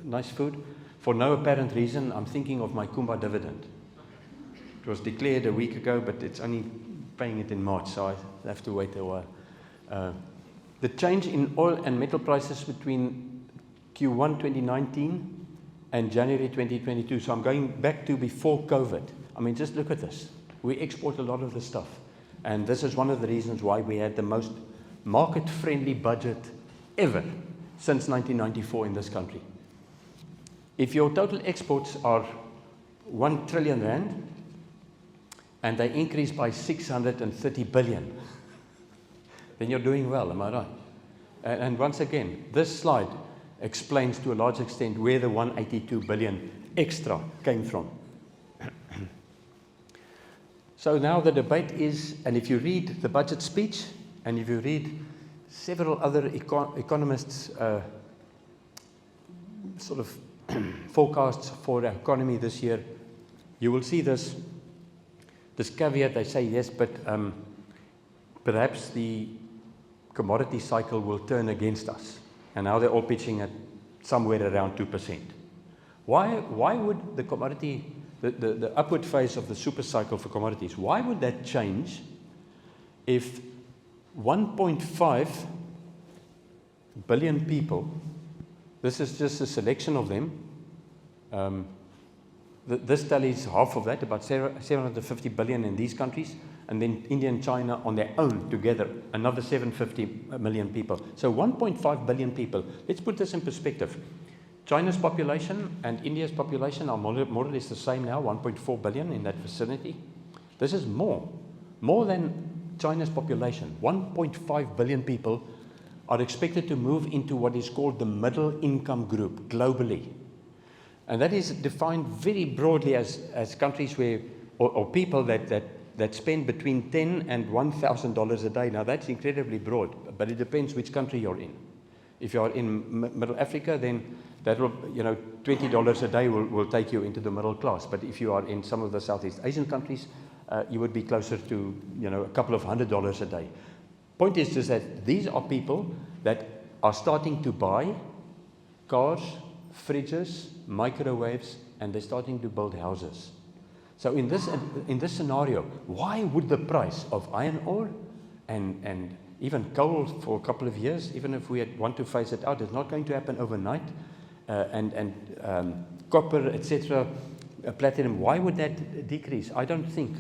nice food, for no apparent reason, I'm thinking of my Kumba dividend. It was declared a week ago, but it's only paying it in March, so I have to wait a while. The change in oil and metal prices between Q1 2019 and January 2022, so I'm going back to before COVID. I mean, just look at this. We export a lot of this stuff, and this is one of the reasons why we had the most market-friendly budget ever since 1994 in this country. If your total exports are 1 trillion Rand and they increase by 630 billion, then you're doing well, am I right? And once again, this slide explains to a large extent where the 182 billion extra came from. So now the debate is, and if you read the budget speech, and if you read several other economists' sort of forecasts for the economy this year, you will see this caveat. They say, yes, but perhaps the commodity cycle will turn against us. And now they're all pitching at somewhere around 2%. Why would the commodity, the upward phase of the super cycle for commodities, why would that change if 1.5 billion people, this is just a selection of them, This tallies half of that, about 750 billion in these countries, and then India and China on their own together, another 750 million people. So 1.5 billion people. Let's put this in perspective. China's population and India's population are more or less the same now, 1.4 billion in that vicinity. This is more than China's population. 1.5 billion people are expected to move into what is called the middle income group globally. And that is defined very broadly as countries where, or people that spend between $10 and $1,000 a day. Now that's incredibly broad, but it depends which country you're in. If you're in Middle Africa, then that will, $20 a day will take you into the middle class. But if you are in some of the Southeast Asian countries, you would be closer to, a couple of $100 a day. Point is just that these are people that are starting to buy cars, fridges, microwaves, and they're starting to build houses. So in this scenario, why would the price of iron ore and even coal for a couple of years, even if we want to phase it out, it's not going to happen overnight, and copper, etc., platinum, why would that decrease? I don't think,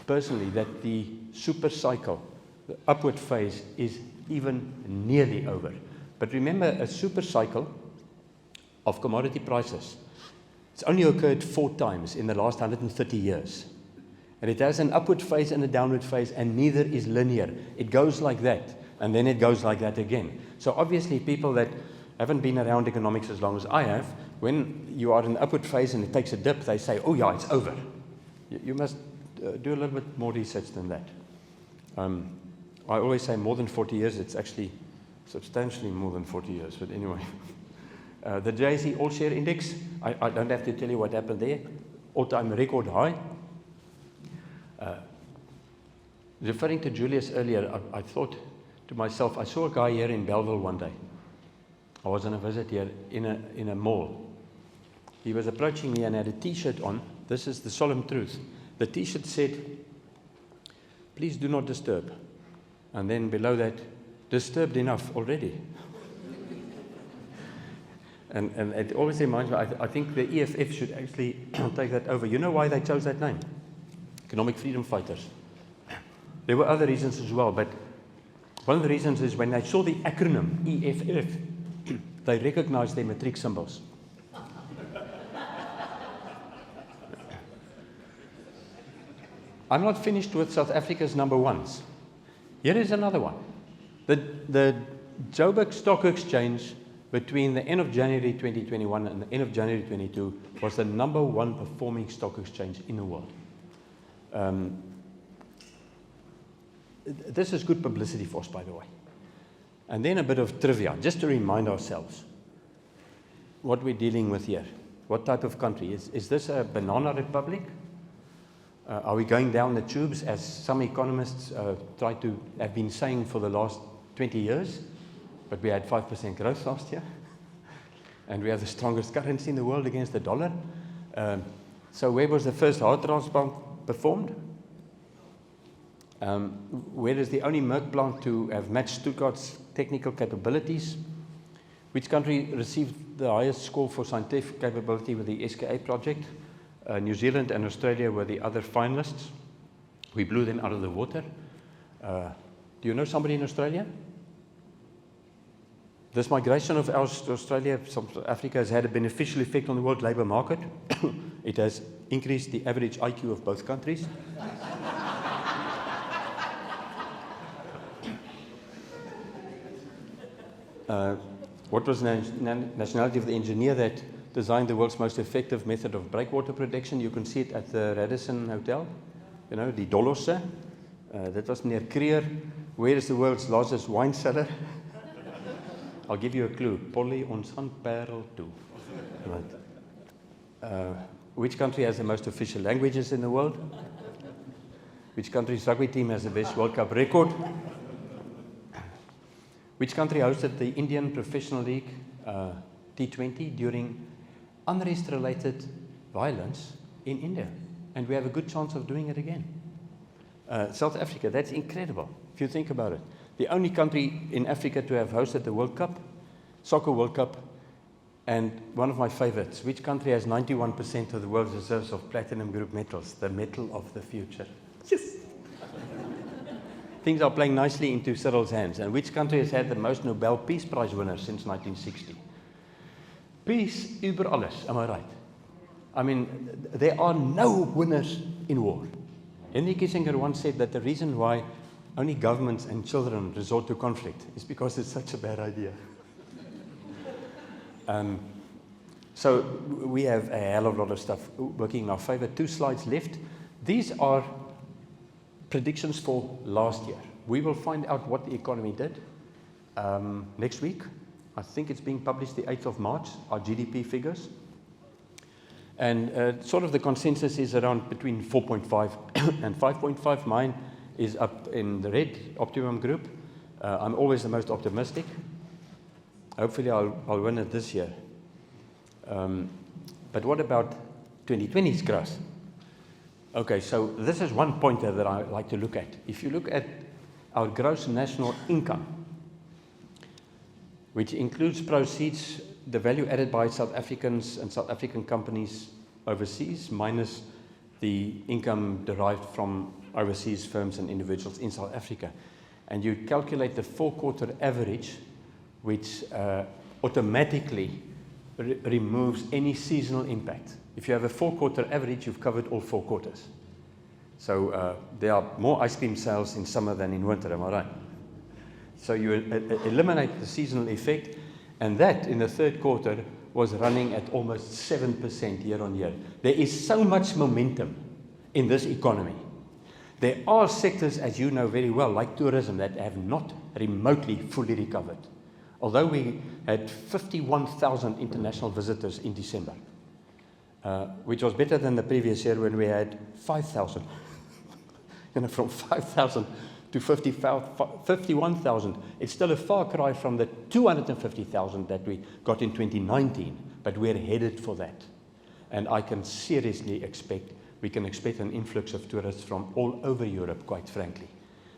personally, that the super cycle, the upward phase, is even nearly over. But remember, a super cycle of commodity prices, it's only occurred 4 times in the last 130 years. And it has an upward phase and a downward phase, and neither is linear. It goes like that, and then it goes like that again. So obviously people that haven't been around economics as long as I have, when you are in the upward phase and it takes a dip, they say, oh yeah, it's over. You must do a little bit more research than that. I always say more than 40 years. It's actually substantially more than 40 years, but anyway. The JSE All-Share Index, I don't have to tell you what happened there. All-time record high. Referring to Julius earlier, I thought to myself, I saw a guy here in Belleville one day. I was on a visit here in a mall. He was approaching me and had a T-shirt on. This is the solemn truth. The T-shirt said, please do not disturb. And then below that, disturbed enough already. And it always reminds me, I think the EFF should actually take that over. You know why they chose that name? Economic freedom fighters. There were other reasons as well, but one of the reasons is when they saw the acronym EFF, they recognized their matric symbols. I'm not finished with South Africa's number ones. Here is another one. The Joburg Stock Exchange between the end of January 2021 and the end of January 2022 was the number 1 performing stock exchange in the world. This is good publicity for us, by the way. And then a bit of trivia, just to remind ourselves what we're dealing with here. What type of country? Is this a banana republic? Are we going down the tubes, as some economists have been saying for the last 20 years? But we had 5% growth last year. And we have the strongest currency in the world against the dollar. So where was the first heart transplant performed? Where is the only Merck plant to have matched Stuttgart's technical capabilities? Which country received the highest score for scientific capability with the SKA project? New Zealand and Australia were the other finalists. We blew them out of the water. Do you know somebody in Australia? This migration of ours to Australia, South Africa, has had a beneficial effect on the world labour market. It has increased the average IQ of both countries. What was the nationality of the engineer that designed the world's most effective method of breakwater protection? You can see it at the Radisson Hotel. You know, die Dolosse. That was meneer Creer. Where is the world's largest wine cellar? I'll give you a clue. Polly, ons gaan Parel toe. Which country has the most official languages in the world? Which country's rugby team has the best World Cup record? Which country hosted the Indian Professional League T20 during unrest-related violence in India? And we have a good chance of doing it again. South Africa, that's incredible, if you think about it. The only country in Africa to have hosted the World Cup, Soccer World Cup, And one of my favorites, which country has 91% of the world's reserves of platinum group metals? The metal of the future. Yes. Things are playing nicely into Cyril's hands. And which country has had the most Nobel Peace Prize winners since 1960? Peace über alles, am I right? I mean, there are no winners in war. Henry Kissinger once said that the reason why only governments and children resort to conflict is because it's such a bad idea. So we have a hell of a lot of stuff working in our favor. 2 slides left. These are predictions for last year. We will find out what the economy did next week. I think it's being published the 8th of March, our GDP figures. And sort of the consensus is around between 4.5 and 5.5. Mine is up in the red, optimum group. I'm always the most optimistic. Hopefully I'll win it this year. But what about 2020's growth? Okay, so this is one pointer that I like to look at. If you look at our gross national income, which includes proceeds, the value added by South Africans and South African companies overseas, minus the income derived from overseas firms and individuals in South Africa. And you calculate the 4-quarter average, which automatically removes any seasonal impact. If you have a 4-quarter average, you've covered all 4 quarters. So there are more ice cream sales in summer than in winter, am I right? So you eliminate the seasonal effect, and that in the 3rd quarter was running at almost 7% year on year. There is so much momentum in this economy. There are sectors, as you know very well, like tourism, that have not remotely fully recovered. Although we had 51,000 international visitors in December, which was better than the previous year when we had 5,000. From 5,000 to 51,000. It's still a far cry from the 250,000 that we got in 2019, but we're headed for that. And I can seriously expect, we can expect an influx of tourists from all over Europe, quite frankly.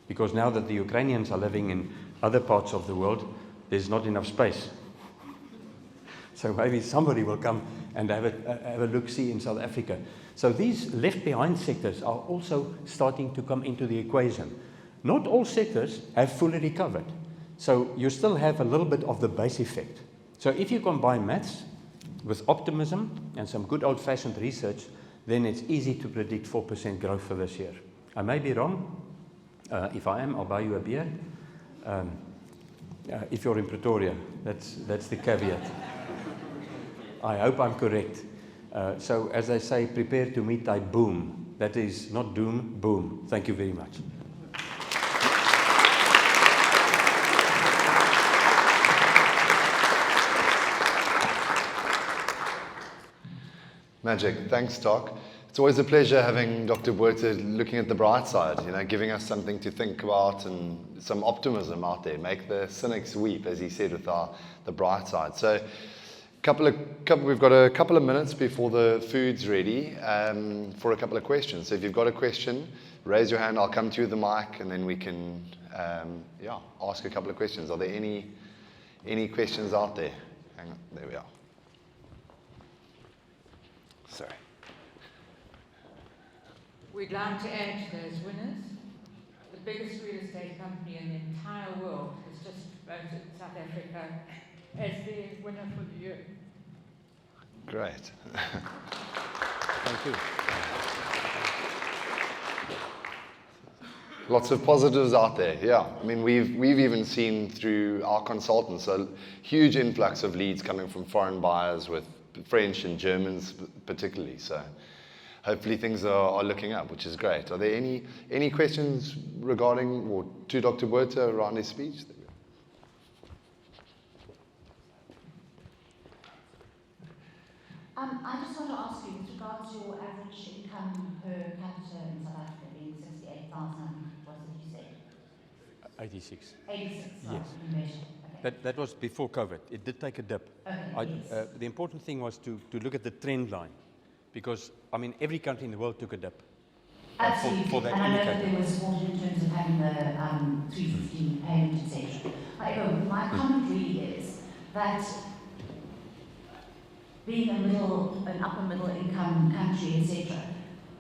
Because now that the Ukrainians are living in other parts of the world, there's not enough space. So maybe somebody will come and have a look-see in South Africa. So these left-behind sectors are also starting to come into the equation. Not all sectors have fully recovered. So you still have a little bit of the base effect. So if you combine maths with optimism and some good old-fashioned research, then it's easy to predict 4% growth for this year. I may be wrong. If I am, I'll buy you a beer. If you're in Pretoria, that's the caveat. I hope I'm correct. So as I say, prepare to meet thy boom. That is not doom, boom. Thank you very much. Magic. Thanks, Doc. It's always a pleasure having Dr. Botha looking at the bright side, giving us something to think about and some optimism out there. Make the cynics weep, as he said, with the bright side. So we've got a couple of minutes before the food's ready for a couple of questions. So if you've got a question, raise your hand. I'll come to you with the mic, and then we can ask a couple of questions. Are there any questions out there? Hang on. There we are. Sorry. We'd like to add to those winners. The biggest real estate company in the entire world has just voted South Africa as the winner for the year. Great. Thank you. Lots of positives out there, yeah. I mean, we've even seen through our consultants a huge influx of leads coming from foreign buyers with French and Germans particularly. So hopefully things are looking up, which is great. Are there any questions regarding or to Dr. Botha around his speech? I just want to ask you, with regards to your average income per capita in South Africa being 68,000, what did you say? 86. 86, Yes. You measured. Okay. That was before COVID. It did take a dip. Okay, yes. The important thing was to look at the trend line, because, I mean, every country in the world took a dip. Absolutely. For that and I know indicator. that there was support in terms of having the 315 payment, etc. However, my comment really is that being an upper middle income country, etc.,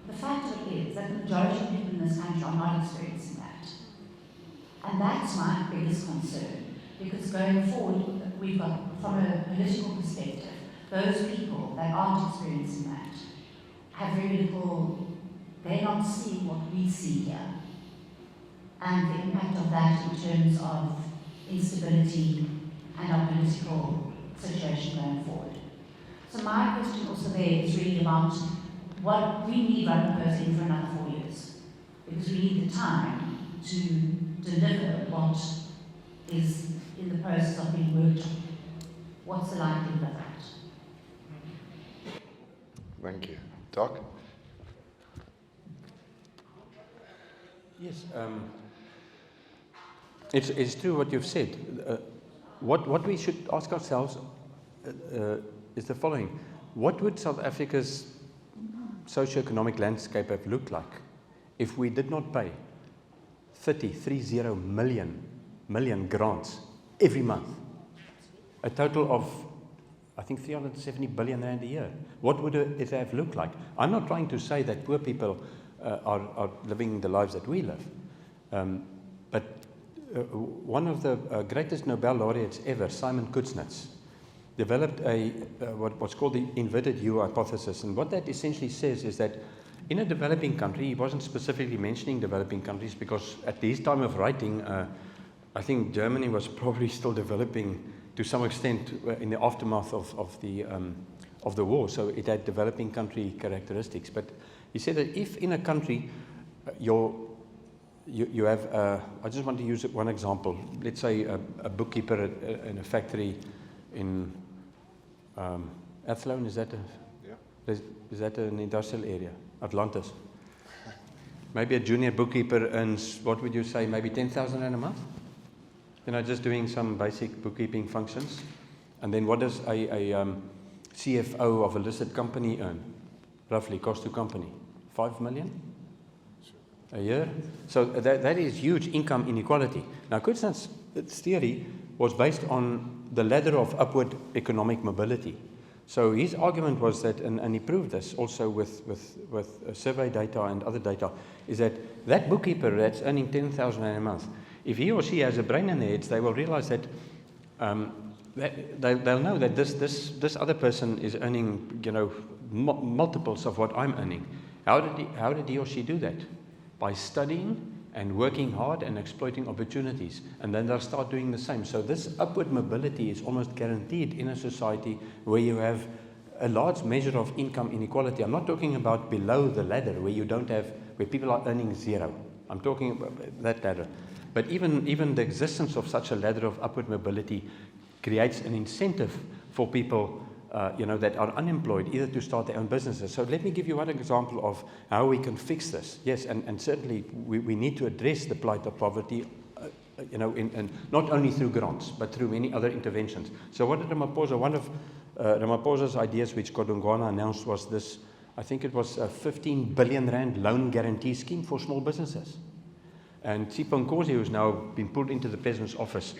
the fact of it is that the majority of people in this country are not experiencing that. And that's my biggest concern, because going forward, we've got, from a political perspective, those people that aren't experiencing that have very little, they're not seeing what we see here. And the impact of that in terms of instability and our political situation going forward. So my question also there is really about what we need Ramaphosa for another 4 years, because we need the time to deliver what is in the process of being worked on. What's the likelihood of that? Thank you. Doc? Yes, it's true what you've said. What we should ask ourselves is the following. What would South Africa's socio-economic landscape have looked like if we did not pay 30 million grants every month? A total of, I think, 370 billion rand a year. What would it have looked like? I'm not trying to say that poor people are living the lives that we live. But one of the greatest Nobel laureates ever, Simon Kuznets, developed what's called the inverted U hypothesis. And what that essentially says is that in a developing country, he wasn't specifically mentioning developing countries because at this time of writing, I think Germany was probably still developing to some extent in the aftermath of the war. So it had developing country characteristics. But he said that if in a country you have, I just want to use one example. Let's say a bookkeeper in a factory in Athlone, is that an industrial area? Atlantis. Maybe a junior bookkeeper earns, what would you say, maybe 10,000 rand a month? You know, just doing some basic bookkeeping functions. And then what does a CFO of a listed company earn? Roughly, cost to company, 5 million a year? So that is huge income inequality. Now, Kuznets' theory was based on the ladder of upward economic mobility. So his argument was that, and he proved this also with survey data and other data, is that bookkeeper that's earning 10,000 rand a month, if he or she has a brain in their heads, they will realize that they'll know that this other person is earning, you know, multiples of what I'm earning. How did he or she do that? By studying and working hard and exploiting opportunities, and then they'll start doing the same. So this upward mobility is almost guaranteed in a society where you have a large measure of income inequality. I'm not talking about below the ladder where people are earning zero. I'm talking about that ladder. But even the existence of such a ladder of upward mobility creates an incentive for people that are unemployed, either to start their own businesses. So let me give you one example of how we can fix this. Yes, and certainly we need to address the plight of poverty, and not only through grants, but through many other interventions. So what did Ramaphosa, one of Ramaphosa's ideas which Godongwana announced was this, I think it was a 15 billion rand loan guarantee scheme for small businesses. And Sipho Nkosi, who's now been pulled into the President's office,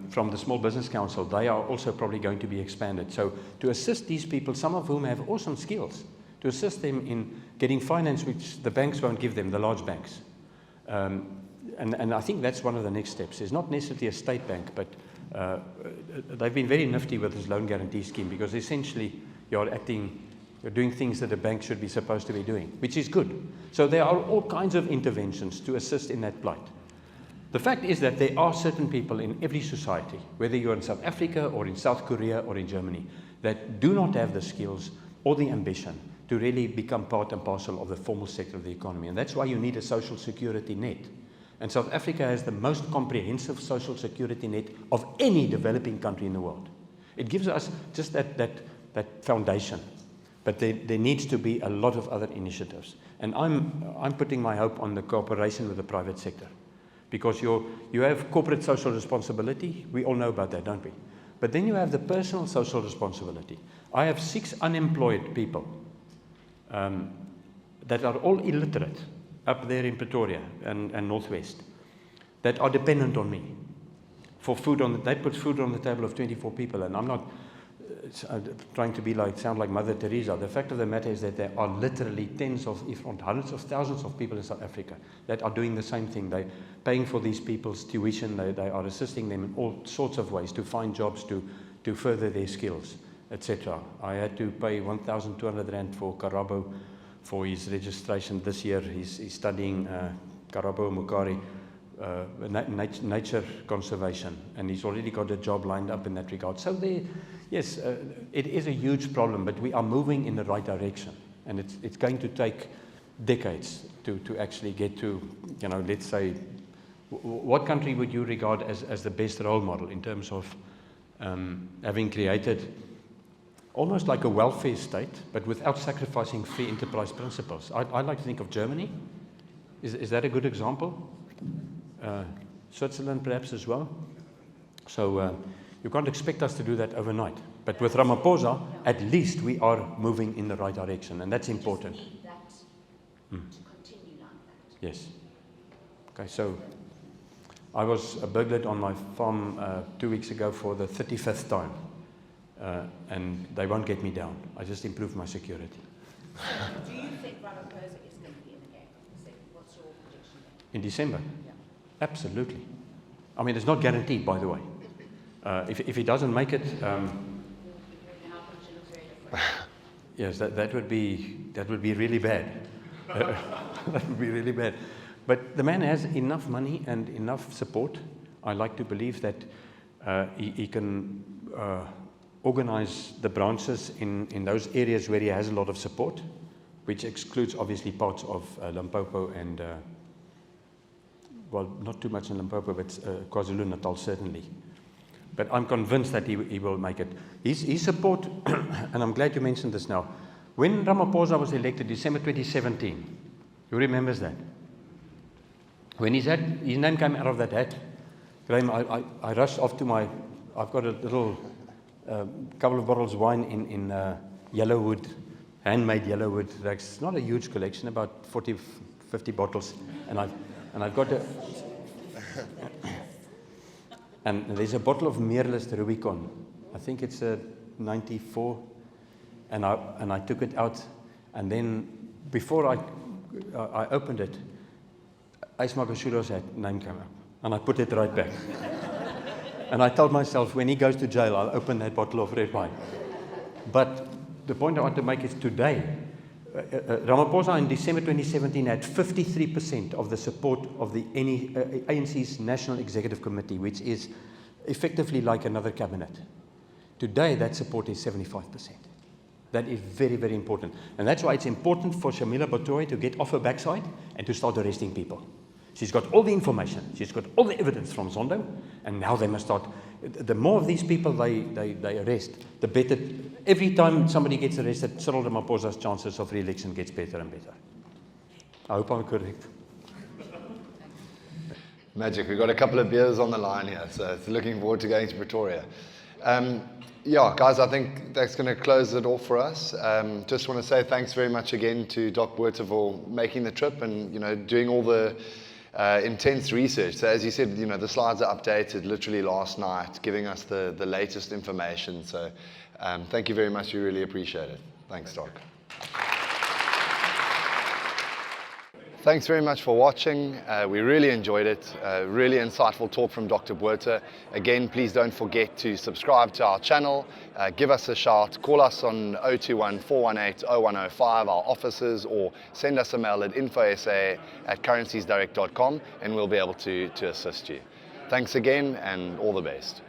from the Small Business Council, they are also probably going to be expanded. So to assist these people, some of whom have awesome skills, to assist them in getting finance which the banks won't give them, the large banks. And I think that's one of the next steps. It's not necessarily a state bank, but they've been very nifty with this loan guarantee scheme, because essentially you're doing things that a bank should be supposed to be doing, which is good. So there are all kinds of interventions to assist in that plight. The fact is that there are certain people in every society, whether you're in South Africa or in South Korea or in Germany, that do not have the skills or the ambition to really become part and parcel of the formal sector of the economy. And that's why you need a social security net. And South Africa has the most comprehensive social security net of any developing country in the world. It gives us just that foundation. But there needs to be a lot of other initiatives. And I'm putting my hope on the cooperation with the private sector. Because you have corporate social responsibility. We all know about that, don't we? But then you have the personal social responsibility. I have 6 unemployed people that are all illiterate up there in Pretoria and Northwest that are dependent on me for food. They put food on the table of 24 people, and I'm not trying to sound like Mother Teresa. The fact of the matter is that there are literally tens of, if not hundreds of thousands of people in South Africa that are doing the same thing. They're paying for these people's tuition. They are assisting them in all sorts of ways to find jobs, to further their skills, etc. I had to pay 1,200 Rand for Karabo for his registration this year. He's studying Karabo Mukari, nature conservation, and he's already got a job lined up in that regard. So yes, it is a huge problem, but we are moving in the right direction, and it's going to take decades to actually get to, let's say, what country would you regard as the best role model in terms of having created almost like a welfare state, but without sacrificing free enterprise principles? I like to think of Germany. Is that a good example? Switzerland perhaps as well. So you can't expect us to do that overnight. But with Ramaphosa, at least we are moving in the right direction, and that's important. To continue like that. Yes. Okay, so I was burglared on my farm 2 weeks ago for the 35th time, and they won't get me down. I just improved my security. Do you think Ramaphosa is going to be in the game? What's your prediction there? In December? Yeah. Absolutely. I mean, it's not guaranteed, by the way. If he doesn't make it, yes, that would be really bad. That would be really bad. But the man has enough money and enough support. I like to believe that he can organize the branches in those areas where he has a lot of support, which excludes obviously parts of Limpopo and, well, not too much in Limpopo, but KwaZulu-Natal certainly. But I'm convinced that he will make it. His support, and I'm glad you mentioned this now, when Ramaphosa was elected, December 2017, who remembers that? When his name came out of that hat, Graham, I rushed off to I've got a little couple of bottles of wine in Yellowwood, handmade Yellowwood. It's not a huge collection, about 40, 50 bottles, and I've got a. And there's a bottle of Meerlust Rubicon. I think it's a 94, and I took it out, and then before I opened it, Ace Makashulo's name came up, and I put it right back. And I told myself, when he goes to jail, I'll open that bottle of red wine. But the point I want to make is today, Ramaphosa in December 2017 had 53% of the support of the ANC's National Executive Committee, which is effectively like another cabinet. Today, that support is 75%. That is very, very important. And that's why it's important for Shamila Botha to get off her backside and to start arresting people. She's got all the information. She's got all the evidence from Zondo, and now they must start. The more of these people they arrest, the better. Every time somebody gets arrested, Cyril Ramaphosa's chances of re-election gets better and better. I hope I'm correct. Magic. We've got a couple of beers on the line here, so looking forward to going to Pretoria. Yeah, guys, I think that's going to close it off for us. Just want to say thanks very much again to Doc Botha for making the trip and doing all the intense research. So as you said, the slides are updated literally last night, giving us the latest information. So thank you very much. We really appreciate it. Thanks, Doc. Thanks very much for watching. We really enjoyed it. Really insightful talk from Dr. Botha. Again, please don't forget to subscribe to our channel. Give us a shout. Call us on 021-418-0105, our offices, or send us a mail at info.sa@currenciesdirect.com, and we'll be able to assist you. Thanks again, and all the best.